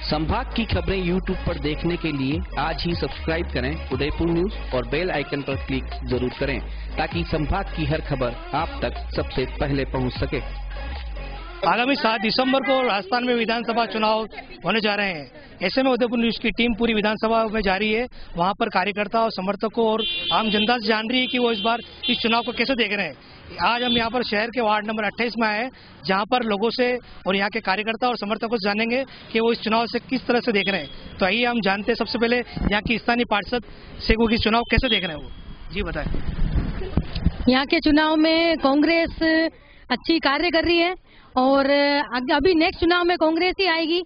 संभाग की खबरें यूट्यूब पर देखने के लिए आज ही सब्सक्राइब करें उदयपुर न्यूज और बेल आइकन पर क्लिक जरूर करें ताकि संभाग की हर खबर आप तक सबसे पहले पहुंच सके। आगामी 7 दिसंबर को राजस्थान में विधानसभा चुनाव होने जा रहे हैं। ऐसे में उदयपुर न्यूज की टीम पूरी विधानसभा में जा रही है। वहां पर कार्यकर्ता और समर्थकों और आम जनता से जान रही है कि वो इस बार इस चुनाव को कैसे देख रहे हैं। आज हम यहाँ पर शहर के वार्ड नंबर 28 में आए हैं, जहाँ पर लोगों से और यहाँ के कार्यकर्ता और समर्थकों से जानेंगे कि वो इस चुनाव से किस तरह से देख रहे हैं। तो आइए हम जानते हैं सबसे पहले यहाँ की स्थानीय पार्षद से वो इस चुनाव कैसे देख रहे हैं। वो जी बताएं। यहाँ के चुनाव में कांग्रेस अच्छी कार्य कर रही है और अभी नेक्स्ट चुनाव में कांग्रेस ही आएगी,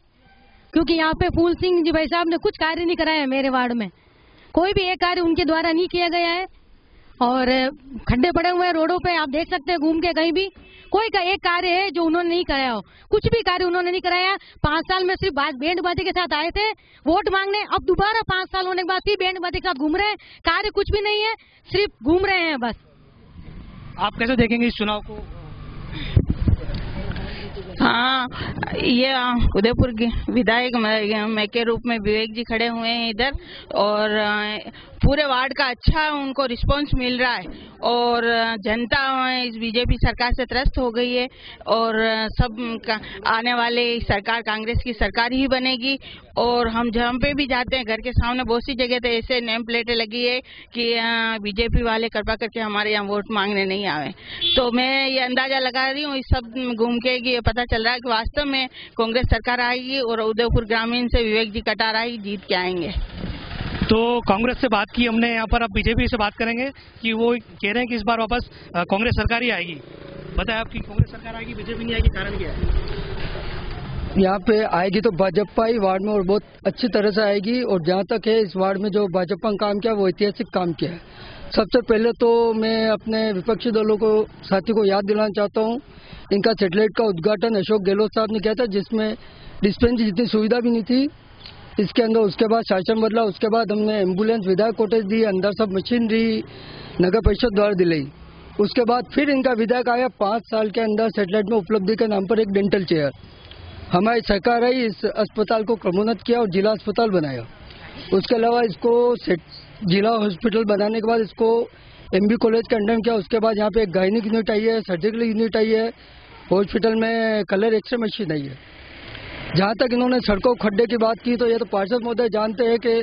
क्योंकि यहाँ पे फूल सिंह जी भाई साहब ने कुछ कार्य नहीं कराया है। मेरे वार्ड में कोई भी एक कार्य उनके द्वारा नहीं किया गया है और खड्डे पड़े हुए हैं रोडों पे, आप देख सकते हैं घूम के कहीं भी कोई का एक कार्य है जो उन्होंने नहीं कराया हो। कुछ भी कार्य उन्होंने नहीं कराया। 5 साल में सिर्फ बैंड बाजे के साथ आए थे वोट मांगने, अब दोबारा 5 साल होने के बाद फिर बैंड बाजे के साथ घूम रहे हैं। कार्य कुछ भी नहीं है, सिर्फ घूम रहे हैं बस। आप कैसे देखेंगे इस चुनाव को? हाँ, ये उदयपुर के विधायक के रूप में विवेक जी खड़े हुए हैं इधर और पूरे वार्ड का अच्छा उनको रिस्पांस मिल रहा है और जनता इस बीजेपी सरकार से त्रस्त हो गई है और सब आने वाले सरकार कांग्रेस की सरकार ही बनेगी। और हम जहाँ पे भी जाते हैं घर के सामने बहुत सी जगह तो ऐसे नेम प्लेटें लगी है कि बीजेपी वाले कृपा करके हमारे यहाँ वोट मांगने नहीं आवे। तो मैं ये अंदाजा लगा रही हूँ इस सब घूम के कि ये पता चल रहा है कि वास्तव में कांग्रेस सरकार आएगी और उदयपुर ग्रामीण से विवेक जी कटारा ही जीत के आएंगे। तो कांग्रेस से बात की हमने, यहाँ पर अब बीजेपी से बात करेंगे कि वो कह रहे हैं कि इस बार वापस कांग्रेस सरकार ही आएगी। बताएं आपकी कांग्रेस सरकार आएगी, बीजेपी नहीं आएगी, कारण क्या है? यहाँ पे आएगी तो भाजपा ही वार्ड में और बहुत अच्छी तरह से आएगी। और जहाँ तक है इस वार्ड में जो भाजपा ने काम किया वो ऐतिहासिक काम किया है। सबसे पहले तो मैं अपने विपक्षी दलों को साथी को याद दिलाना चाहता हूँ, इनका सेटेलाइट का उद्घाटन अशोक गहलोत साहब ने किया था, जिसमें डिस्पेंसरी जितनी सुविधा भी नहीं थी इसके अंदर। उसके बाद शासन बदला, उसके बाद हमने एम्बुलेंस विधायक कोटेज दी, अंदर सब मशीनरी नगर परिषद द्वारा दिलाई। उसके बाद फिर इनका विधायक आया 5 साल के अंदर सेटेलाइट में उपलब्धि के नाम पर एक डेंटल चेयर हमारी सरकार आई, इस अस्पताल को क्रमोन्नत किया और जिला अस्पताल बनाया। उसके अलावा इसको जिला हॉस्पिटल बनाने के बाद इसको एमबी कॉलेज के अंडर में किया। उसके बाद यहाँ पे एक गायनिक यूनिट आई है, सर्जिकल यूनिट आई है, हॉस्पिटल में कलर एक्सरे मशीन आई है। जहाँ तक इन्होंने सड़कों खड्डे की बात की तो ये तो पार्षद महोदय जानते हैं कि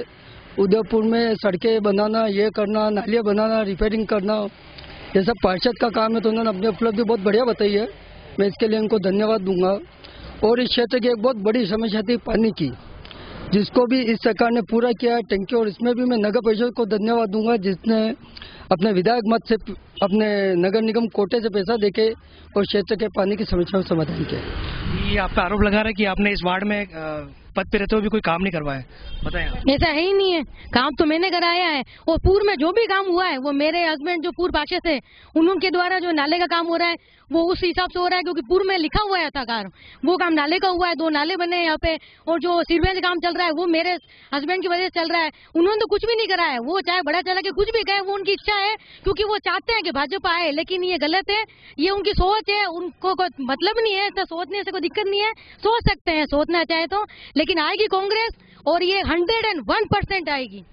उदयपुर में सड़कें बनाना, ये करना, नालियाँ बनाना, रिपेयरिंग करना, ये सब पार्षद का काम है। तो उन्होंने अपनी उपलब्धि बहुत बढ़िया बताई है, मैं इसके लिए उनको धन्यवाद दूंगा। और इस क्षेत्र की एक बहुत बड़ी समस्या थी पानी की, जिसको भी इस सरकार ने पूरा किया है टंकी। और इसमें भी मैं नगर परिषद को धन्यवाद दूंगा जिसने अपने विधायक मत से अपने नगर निगम कोटे से पैसा देके और क्षेत्र के पानी की समस्या का समाधान किया। ये आपका आरोप लगा रहा है कि आपने इस वार्ड में पद पे रहते हुए भी कोई काम नहीं करवाया, बताएं। ऐसा है ही नहीं है, काम तो मैंने कराया है और पूर्व में जो भी काम हुआ है वो मेरे हस्बैंड जो पूर्व पार्षद थे उनके द्वारा जो नाले का काम हो रहा है वो उस हिसाब से हो रहा है, क्योंकि पूर्व में लिखा हुआ था काम, वो काम नाले का हुआ है। 2 नाले बने हैं यहाँ पे और जो सीवरेज काम चल रहा है वो मेरे हस्बैंड की वजह से चल रहा है। उन्होंने तो कुछ भी नहीं कराया, वो चाहे बड़ा चला के कुछ भी कहे, वो उनकी इच्छा है, क्योंकि वो चाहते हैं कि भाजपा आए, लेकिन ये गलत है, ये उनकी सोच है, उनको कोई मतलब नहीं है, तो सोचने से कोई दिक्कत नहीं है, सोच सकते हैं सोचना चाहे तो, लेकिन आएगी कांग्रेस और ये 101% आएगी।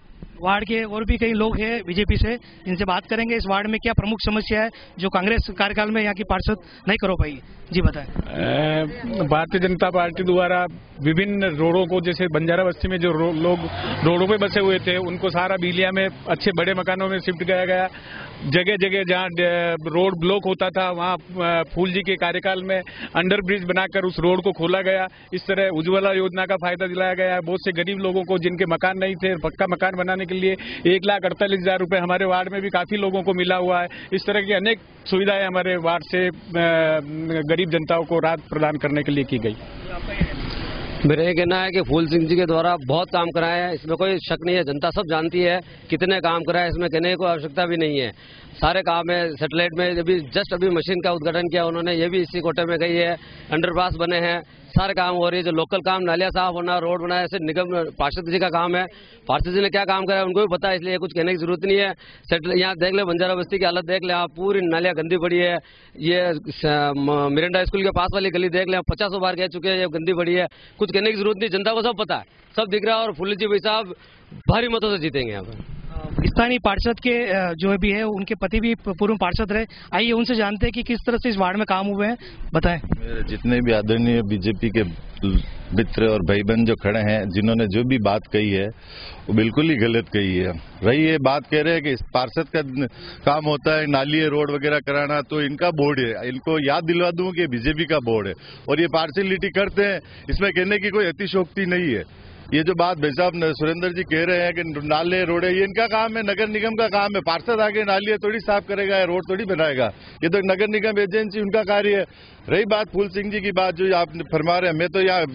वार्ड के और भी कई लोग हैं बीजेपी से, इनसे बात करेंगे इस वार्ड में क्या प्रमुख समस्या है जो कांग्रेस कार्यकाल में यहाँ की पार्षद नहीं करो पाई। जी बताएं। भारतीय जनता पार्टी द्वारा विभिन्न रोडों को, जैसे बंजारा बस्ती में जो लोग रोडों पे बसे हुए थे उनको सारा बिलिया में अच्छे बड़े मकानों में शिफ्ट किया गया। जगह जगह जहाँ रोड ब्लॉक होता था वहाँ फूल जी के कार्यकाल में अंडर ब्रिज बनाकर उस रोड को खोला गया। इस तरह उज्ज्वला योजना का फायदा दिलाया गया है। बहुत से गरीब लोगों को जिनके मकान नहीं थे पक्का मकान बनाने के लिए 1,48,000 रुपए हमारे वार्ड में भी काफी लोगों को मिला हुआ है। इस तरह की अनेक सुविधाएं हमारे वार्ड से गरीब जनताओं को राहत प्रदान करने के लिए की गई। मेरा ये कहना है कि फूल सिंह जी के द्वारा बहुत काम कराया है, इसमें कोई शक नहीं है। जनता सब जानती है कितने काम कराया है, इसमें कहने की कोई आवश्यकता भी नहीं है। सारे काम है। सेटेलाइट में अभी जस्ट अभी मशीन का उद्घाटन किया उन्होंने, ये भी इसी कोटे में गई है। अंडरपास बने हैं, सारे काम हो रही है। जो लोकल काम, नालियाँ साफ होना, रोड बनाना, ऐसे निगम पार्षद जी का काम है। पार्षद जी ने क्या काम करा है उनको भी पता है, इसलिए कुछ कहने की जरूरत नहीं है। सेटल यहाँ देख ले, बंजारा बस्ती की हालत देख ले आप, पूरी नालियाँ गंदी पड़ी है। ये मिरांडा स्कूल के पास वाली गली देख ले, 50 बार कह चुके हैं, ये गंदी पड़ी है। कुछ कहने की जरूरत नहीं, जनता को सब पता है, सब दिख रहा है। और फुल्ली जी भाई साहब भारी मतों से जीतेंगे यहाँ पर। स्थानीय पार्षद के जो भी है उनके पति भी पूर्व पार्षद रहे, आइए उनसे जानते हैं कि किस तरह से इस वार्ड में काम हुए हैं, बताएं। मेरे जितने भी आदरणीय बीजेपी के मित्र और भाई बहन जो खड़े हैं, जिन्होंने जो भी बात कही है वो बिल्कुल ही गलत कही है। वही ये बात कह रहे हैं कि पार्षद का काम होता है नाली रोड वगैरह कराना, तो इनका बोर्ड है। इनको याद दिलवा दूं कि बीजेपी का बोर्ड है और ये पार्शियलिटी करते हैं, इसमें कहने की कोई अतिशोक्ति नहीं है। ये जो बात भाई साहब सुरेंद्र जी कह रहे हैं कि नाले रोडे, ये इनका काम है, नगर निगम का काम है। पार्षद आगे नाली थोड़ी साफ करेगा या रोड थोड़ी बनाएगा, ये तो नगर निगम एजेंसी उनका कार्य है। रही बात फूल सिंह जी की बात जो आप फरमा रहे हैं, मैं तो यहाँ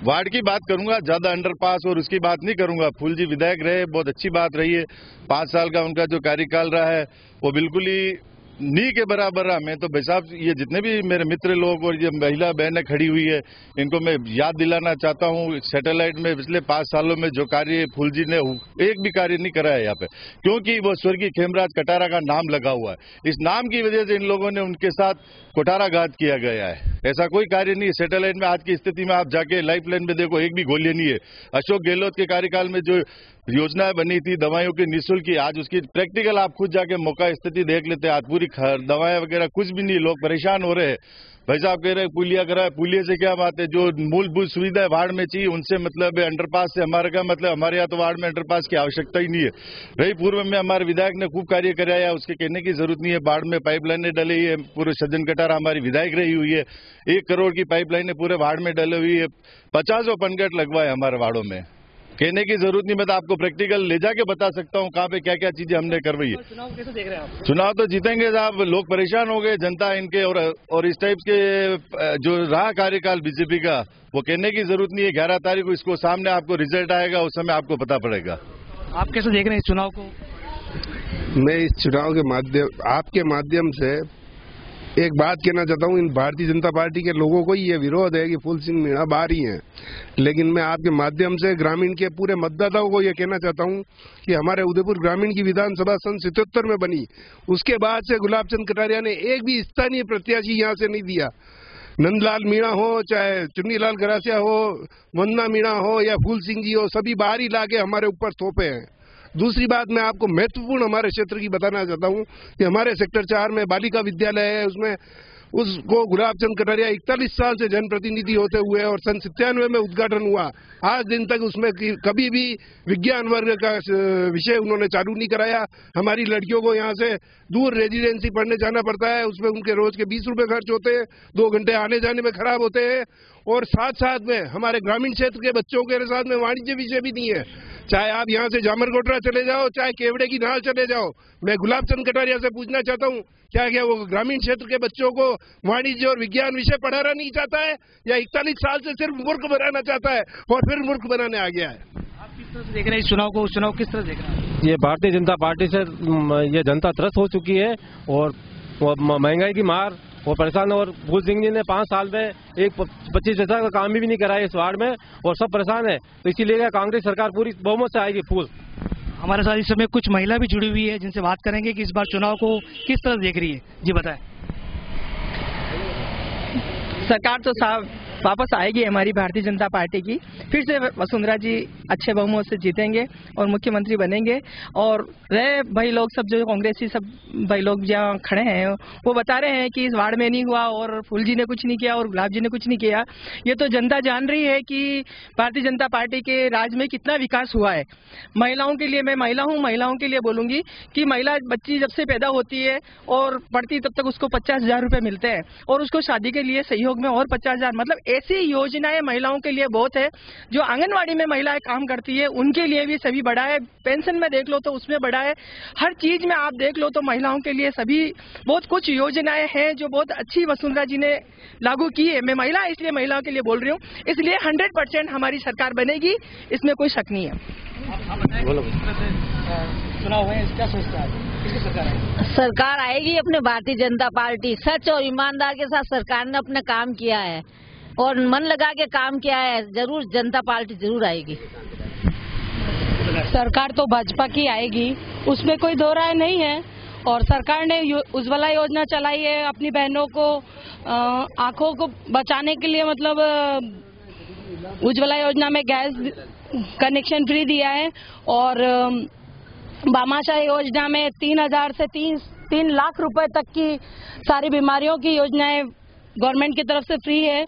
वार्ड की बात करूंगा, ज्यादा अंडरपास और उसकी बात नहीं करूंगा। फूल जी विधायक रहे, बहुत अच्छी बात रही है। 5 साल का उनका जो कार्यकाल रहा है वो बिल्कुल ही नी के बराबर रहा। मैं तो भाई साहब ये जितने भी मेरे मित्र लोग और ये महिला बहनें खड़ी हुई है, इनको मैं याद दिलाना चाहता हूँ, सैटेलाइट में पिछले 5 सालों में जो कार्य फूल जी ने एक भी कार्य नहीं करा है यहाँ पे, क्योंकि वो स्वर्गीय खेमराज कटारा का नाम लगा हुआ है। इस नाम की वजह से इन लोगों ने उनके साथ कुठाराघात किया गया है। ऐसा कोई कार्य नहीं है। सैटेलाइट में आज की स्थिति में आप जाके लाइफ लाइन में देखो, एक भी गोली नहीं है। अशोक गहलोत के कार्यकाल में जो योजनाएं बनी थी दवाइयों की निःशुल्क की, आज उसकी प्रैक्टिकल आप खुद जाके मौका स्थिति देख लेते हैं। आज पूरी दवाएं वगैरह कुछ भी नहीं, लोग परेशान हो रहे हैं। भाई साहब कह रहे हैं पुलिया करा, पुलिया से क्या बात है? जो मूलभूत सुविधाएं वार्ड में चाहिए उनसे मतलब है। अंडरपास से हमारा क्या मतलब? हमारे यहाँ तो वार्ड में अंडरपास की आवश्यकता ही नहीं है। रही पूर्व में हमारे विधायक ने खूब कार्य कराया, उसके कहने की जरूरत नहीं है। वार्ड में पाइपलाइनें डली है, पूरे सज्जन कटारा हमारी विधायक रही हुई है। 1 करोड़ की पाइपलाइनें पूरे वार्ड में डली हुई है। 50 पनगट लगवाए हमारे वार्डों में, कहने की जरूरत नहीं। मैं तो आपको प्रैक्टिकल ले जाके बता सकता हूँ कहाँ पे क्या क्या चीजें हमने करवाई है। चुनाव कैसे देख रहे हैं आप? चुनाव तो जीतेंगे साहब, लोग परेशान हो गए, जनता इनके और इस टाइप के जो रहा कार्यकाल बीजेपी का, वो कहने की जरूरत नहीं है। 11 तारीख को इसको सामने आपको रिजल्ट आएगा, उस समय आपको पता पड़ेगा। आप कैसे देख रहे हैं इस चुनाव को? मैं इस चुनाव के माध्यम आपके माध्यम से एक बात कहना चाहता हूँ। इन भारतीय जनता पार्टी के लोगों को ही ये विरोध है कि फूल सिंह मीणा बाहर ही हैं, लेकिन मैं आपके माध्यम से ग्रामीण के पूरे मतदाताओं को ये कहना चाहता हूँ कि हमारे उदयपुर ग्रामीण की विधानसभा सन 77 में बनी, उसके बाद से गुलाब चंद कटारिया ने एक भी स्थानीय प्रत्याशी यहाँ से नहीं दिया। नंदलाल मीणा हो, चाहे चुन्नीलाल गरासिया हो, वंदना मीणा हो या फूल सिंह जी हो, सभी बाहर ही लाके हमारे ऊपर थोपे हैं। दूसरी बात मैं आपको महत्वपूर्ण हमारे क्षेत्र की बताना चाहता हूं कि हमारे सेक्टर 4 में बालिका विद्यालय है, उसमें उसको गुलाब चंद कटारिया 41 साल से जनप्रतिनिधि होते हुए और सन 97 में उद्घाटन हुआ, आज दिन तक उसमें कभी भी विज्ञान वर्ग का विषय उन्होंने चालू नहीं कराया। हमारी लड़कियों को यहाँ से दूर रेजिडेंसी पढ़ने जाना पड़ता है, उसमें उनके रोज के 20 रुपए खर्च होते हैं, 2 घंटे आने जाने में खराब होते हैं। और साथ साथ में हमारे ग्रामीण क्षेत्र के बच्चों के साथ में वाणिज्य विषय भी नहीं है। चाहे आप यहाँ से जामरकोटरा चले जाओ, चाहे केवड़े की नाल चले जाओ, मैं गुलाब चंद कटारिया से पूछना चाहता हूँ, क्या वो ग्रामीण क्षेत्र के बच्चों को वाणिज्य और विज्ञान विषय पढ़ाना नहीं चाहता है, या 41 साल से सिर्फ मूर्ख बनाना चाहता है और फिर मूर्ख बनाने आ गया है? आप किस तरह से देख रहे हैं इस चुनाव को? चुनाव किस तरह देख रहे हैं? ये भारतीय जनता पार्टी से ये जनता त्रस्त हो चुकी है और महंगाई की मार और परेशान। और फूल सिंह जी ने 5 साल में एक 25 पैसा का काम भी नहीं कराया इस वार्ड में और सब परेशान है, तो इसीलिए कांग्रेस सरकार पूरी बहुमत से आएगी। फूल हमारे साथ इस समय कुछ महिला भी जुड़ी हुई है, जिनसे बात करेंगे कि इस बार चुनाव को किस तरह देख रही है। जी बताएं। सरकार तो साहब वापस आएगी हमारी भारतीय जनता पार्टी की, फिर से वसुंधरा जी अच्छे बहुमत से जीतेंगे और मुख्यमंत्री बनेंगे। और रहे भाई लोग सब जो कांग्रेसी सब भाई लोग जहाँ खड़े हैं वो बता रहे हैं कि इस वार्ड में नहीं हुआ और फूल जी ने कुछ नहीं किया और गुलाब जी ने कुछ नहीं किया। ये तो जनता जान रही है कि भारतीय जनता पार्टी के राज में कितना विकास हुआ है। महिलाओं के लिए, मैं महिला हूँ, महिलाओं के लिए बोलूंगी कि महिला बच्ची जब से पैदा होती है और पढ़ती तब तक उसको 50,000 रुपए मिलते हैं और उसको शादी के लिए सहयोग में और 50,000, मतलब ऐसी योजनाएं महिलाओं के लिए बहुत है। जो आंगनवाड़ी में महिलाएं काम करती है उनके लिए भी सभी बढ़ा है, पेंशन में देख लो तो उसमें बढ़ा है, हर चीज में आप देख लो तो महिलाओं के लिए सभी बहुत कुछ योजनाएं हैं जो बहुत अच्छी वसुंधरा जी ने लागू की है। मैं महिला इसलिए महिलाओं के लिए बोल रही हूँ, इसलिए 100% हमारी सरकार बनेगी, इसमें कोई शक नहीं है। चुनाव है, क्या सोचते हैं, किसकी सरकार है? सरकार आएगी अपने भारतीय जनता पार्टी। सच और ईमानदार के साथ सरकार ने अपना काम किया है। और मन लगा के काम किया है, जरूर जनता पार्टी जरूर आएगी। सरकार तो भाजपा की आएगी, उसमें कोई दो राय नहीं है। और सरकार ने उज्ज्वला योजना चलाई है, अपनी बहनों को आंखों को बचाने के लिए, मतलब उज्ज्वला योजना में गैस कनेक्शन फ्री दिया है। और भामाशाह योजना में 3,000 से 3 लाख रुपए तक की सारी बीमारियों की योजनाएं गवर्नमेंट की तरफ से फ्री है,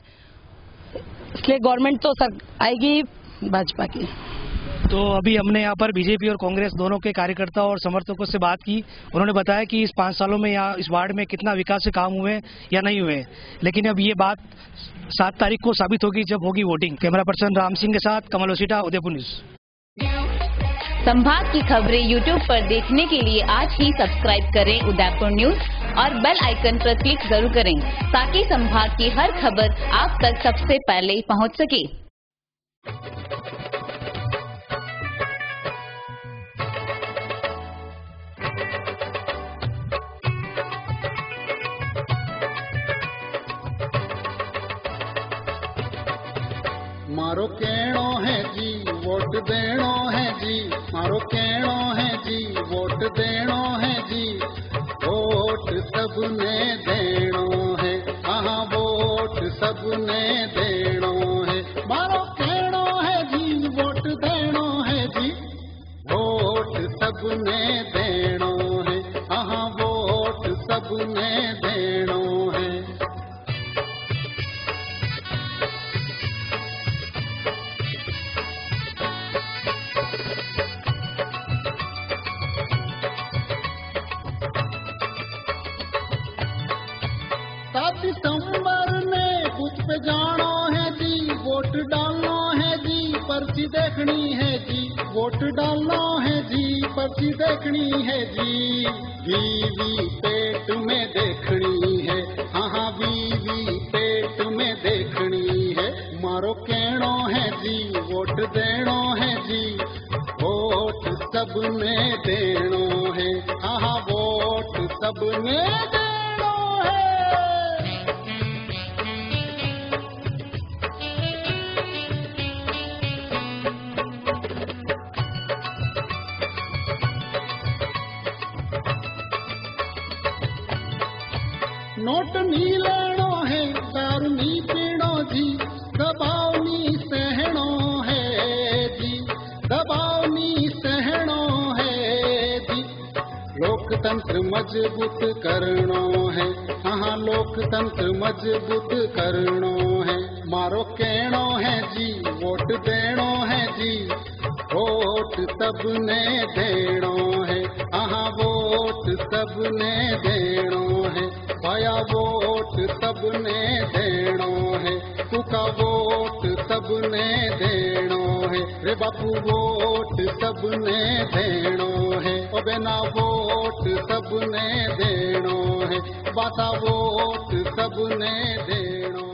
इसलिए गवर्नमेंट तो आएगी भाजपा की। तो अभी हमने यहाँ पर बीजेपी और कांग्रेस दोनों के कार्यकर्ताओं और समर्थकों से बात की। उन्होंने बताया कि इस 5 सालों में यहाँ इस वार्ड में कितना विकास के काम हुए या नहीं हुए, लेकिन अब ये बात 7 तारीख को साबित होगी जब होगी voting. Camera person Ram Singh के साथ कमल ओसिटा, उदयपुर न्यूज। संभाग की खबरें यूट्यूब पर देखने के लिए आज ही सब्सक्राइब करें उदयपुर न्यूज और बेल आइकन पर क्लिक जरूर करें ताकि संभाग की हर खबर आप तक सबसे पहले पहुंच सके। मारो कहणो है जी वोट देणो है जी, मारो कहणो है जी वोट देणो है जी, वोट सबने देणो है, हाँ वोट सबने देणो है। मारो कहणो है जी वोट देणो है जी, वोट सबने देणो है, हाँ वोट सबने देणो है। दिसंबर में बूथ पे जाना है जी, वोट डालना है जी, पर्ची देखनी है जी, वोट डालना है जी, पर्ची देखनी है जी। बीवी पेट में देखनी है, हाँ बीवी पेट में देखनी है। मारो कहणो है जी वोट देणो है जी, वोट सबने देणो है, हाँ वोट सबने देणो है। नोट नी लेनो है, दारू नी पीनो जी, दबाव नी सहनो है जी, दबाव नी सहनो है जी। लोकतंत्र मजबूत करनो है, हाँ लोकतंत्र मजबूत करनो है। मारो कहणो है जी वोट देणो है जी, वोट सबने देणो है, हाँ वोट सबने देणो है। भाया वोट सबने देणो है, तुका वोट सबने देणो है, रे बापू वोट सबने देणो है, ओ बेना वोट सबने देणो है, बासा वोट सबने देणो